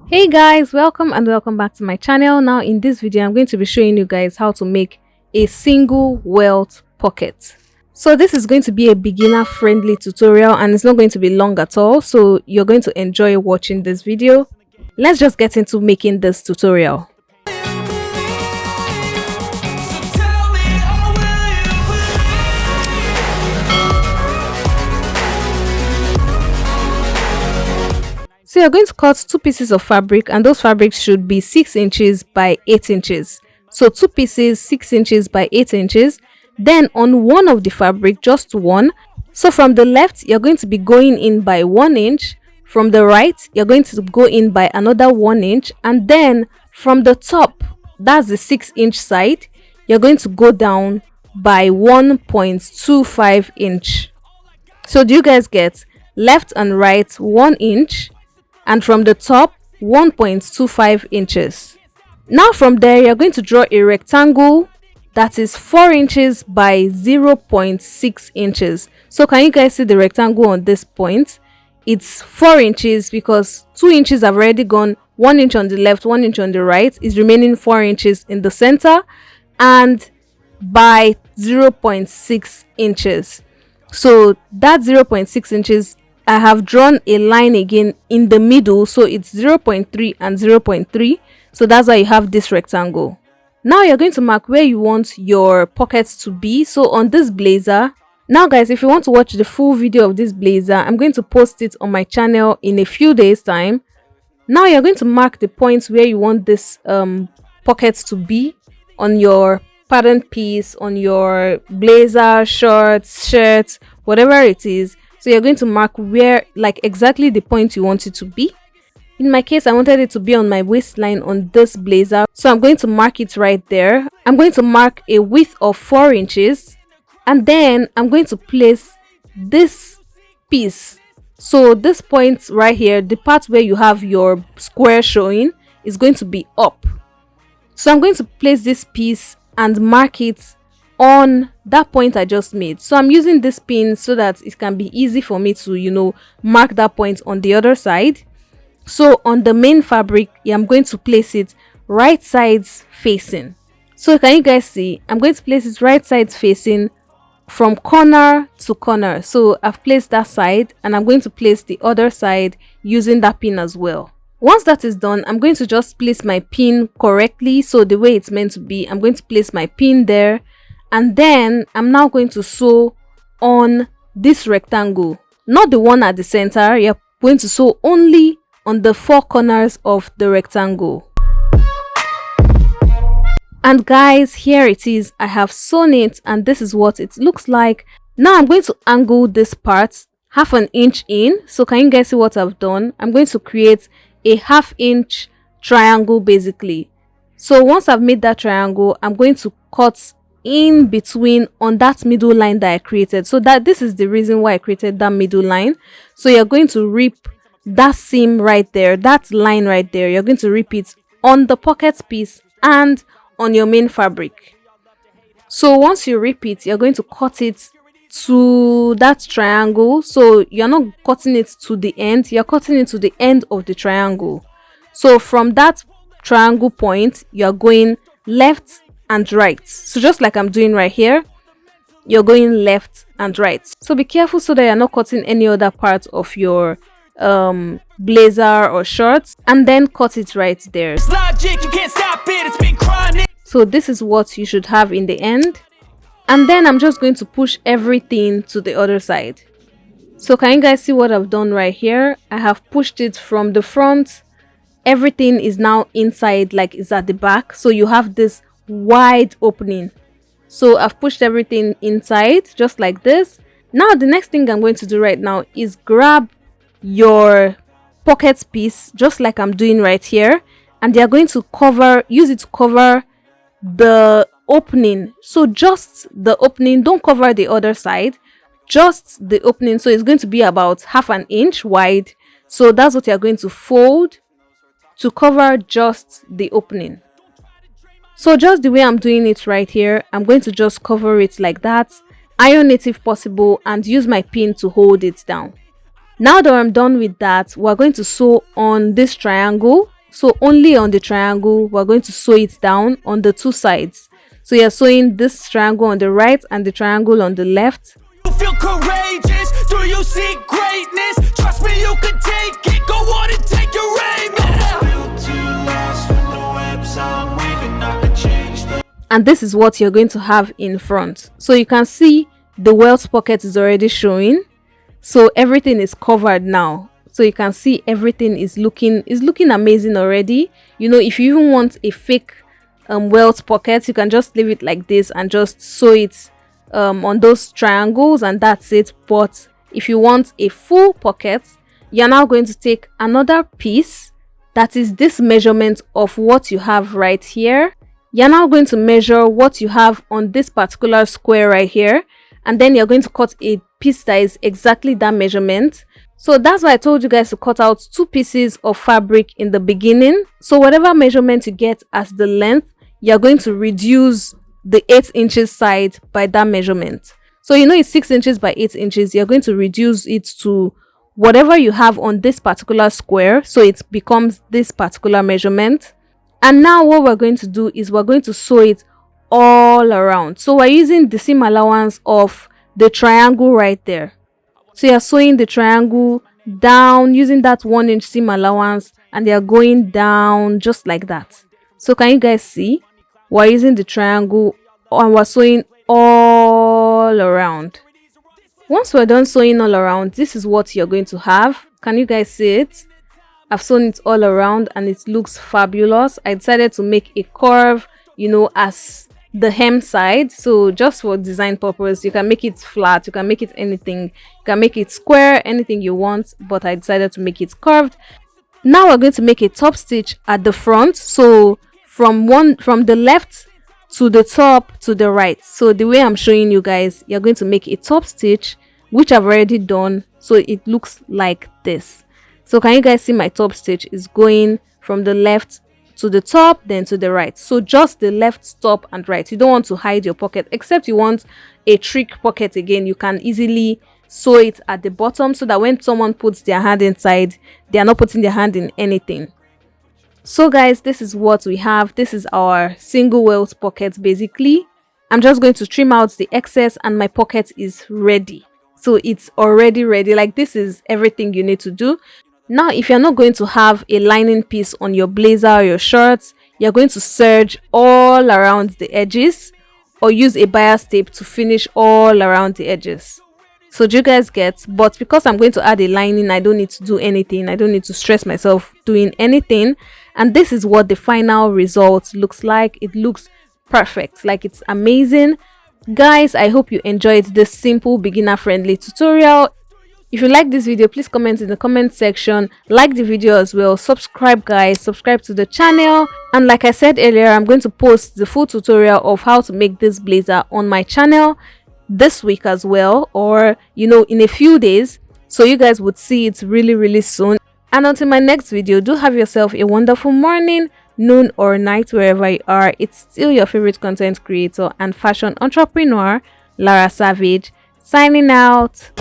Hey guys, welcome and welcome back to my channel. Now in this video I'm going to be showing you guys how to make a single welt pocket. So this is going to be a beginner friendly tutorial and it's not going to be long at all, so you're going to enjoy watching this video. Let's just get into making this tutorial. So you're going to cut two pieces of fabric and those fabrics should be 6 inches by 8 inches. So two pieces 6 inches by 8 inches. Then on one of the fabric, just one. So from the left, you're going to be going in by 1 inch. From the right, you're going to go in by another 1 inch. And then from the top, that's the 6-inch side, you're going to go down by 1.25 inch. So do you guys get left and right 1 inch? And from the top 1.25 inches. Now from there you're going to draw a rectangle that is 4 inches by 0.6 inches. So can you guys see the rectangle on this point? It's 4 inches because 2 inches have already gone, 1 inch on the left, 1 inch on the right, is remaining 4 inches in the center and by 0.6 inches. So that 0.6 inches, I have drawn a line again in the middle, so it's 0.3 and 0.3. So that's why you have this rectangle. Now you're going to mark where you want your pockets to be. So on this blazer, now guys, if you want to watch the full video of this blazer, I'm going to post it on my channel in a few days time. Now you're going to mark the points where you want this pockets to be on your pattern piece, on your blazer, shorts, shirts, whatever it is. So you're going to mark where, like exactly the point you want it to be. In my case, I wanted it to be on my waistline on this blazer. So I'm going to mark it right there. I'm going to mark a width of 4 inches. And then I'm going to place this piece. So this point right here, the part where you have your square showing, is going to be up. So I'm going to place this piece and mark it on that point I just made. So I'm using this pin so that it can be easy for me to mark that point on the other side. So on the main fabric, I'm going to place it right sides facing. So can you guys see, I'm going to place it right sides facing from corner to corner. So I've placed that side and I'm going to place the other side using that pin as well. Once that is done, I'm going to just place my pin correctly, so the way it's meant to be. I'm going to place my pin there. And then I'm now going to sew on this rectangle, not the one at the center. You're going to sew only on the 4 corners of the rectangle. And guys, here it is. I have sewn it and this is what it looks like. Now I'm going to angle this part 1/2 inch in. So can you guys see what I've done? I'm going to create a 1/2 inch triangle basically. So once I've made that triangle, I'm going to cut in between on that middle line that I created. So that this is the reason why I created that middle line. So you're going to rip that seam right there, that line right there. You're going to rip it on the pocket piece and on your main fabric. So once you rip it, you're going to cut it to that triangle. So you're not cutting it to the end, you're cutting it to the end of the triangle. So from that triangle point, you're going left and right. So just like I'm doing right here, you're going left and right. So be careful so that you're not cutting any other part of your blazer or shorts, and then cut it right there. So this is what you should have in the end. And then I'm just going to push everything to the other side. So can you guys see what I've done right here? I have pushed it from the front. Everything is now inside, like it's at the back. So you have this wide opening. So I've pushed everything inside just like this. Now the next thing I'm going to do right now is grab your pocket piece just like I'm doing right here, and they are going to use it to cover the opening. So just the opening, don't cover the other side, just the opening. So it's going to be about 1/2 inch wide. So that's what you're going to fold to cover just the opening. So just the way I'm doing it right here, I'm going to just cover it like that, iron it if possible, and use my pin to hold it down. Now that I'm done with that, we're going to sew on this triangle So only on the triangle, we're going to sew it down on the two sides. So you're sewing this triangle on the right and the triangle on the left. You feel courageous? Do you see greatness? Trust me, you can take it. Go on and take your aim. And this is what you're going to have in front. So you can see the Welt pocket is already showing. So everything is covered now. So you can see everything is looking amazing already. You know, if you even want a fake Welt pocket, you can just leave it like this and just sew it on those triangles, and that's it. But if you want a full pocket, you're now going to take another piece that is this measurement of what you have right here. You're now going to measure what you have on this particular square right here, and then you're going to cut a piece that is exactly that measurement. So that's why I told you guys to cut out 2 pieces of fabric in the beginning. So whatever measurement you get as the length, you're going to reduce the 8 inches side by that measurement. So you know it's 6 inches by 8 inches. You're going to reduce it to whatever you have on this particular square, so it becomes this particular measurement. And now what we're going to do is we're going to sew it all around. So we're using the seam allowance of the triangle right there. So you're sewing the triangle down using that 1 inch seam allowance, and they're going down just like that. So can you guys see? We're using the triangle and we're sewing all around. Once we're done sewing all around, this is what you're going to have. Can you guys see it? I've sewn it all around and it looks fabulous. I decided to make a curve, you know, as the hem side. So just for design purpose, you can make it flat, you can make it anything, you can make it square, anything you want, but I decided to make it curved. Now we're going to make a top stitch at the front. So from the left to the top to the right. So the way I'm showing you guys, you're going to make a top stitch, which I've already done, so it looks like this. So can you guys see my top stitch is going from the left to the top, then to the right. So just the left, top and right. You don't want to hide your pocket, except you want a trick pocket. Again, you can easily sew it at the bottom so that when someone puts their hand inside, they are not putting their hand in anything. So guys, this is what we have. This is our single Welt pocket basically. I'm just going to trim out the excess and my pocket is ready. So it's already ready. Like, this is everything you need to do. Now, if you're not going to have a lining piece on your blazer or your shorts, you're going to serge all around the edges or use a bias tape to finish all around the edges. So do you guys get? But because I'm going to add a lining, I don't need to do anything. I don't need to stress myself doing anything. And this is what the final result looks like. It looks perfect. Like, it's amazing. Guys, I hope you enjoyed this simple beginner friendly tutorial. If you like this video, please comment in the comment section, like the video as well, subscribe guys, subscribe to the channel. And like I said earlier, I'm going to post the full tutorial of how to make this blazer on my channel this week as well, or you know, in a few days, so you guys would see it really soon. And until my next video, do have yourself a wonderful morning, noon or night, wherever you are. It's still your favorite content creator and fashion entrepreneur, Lara Savage, signing out.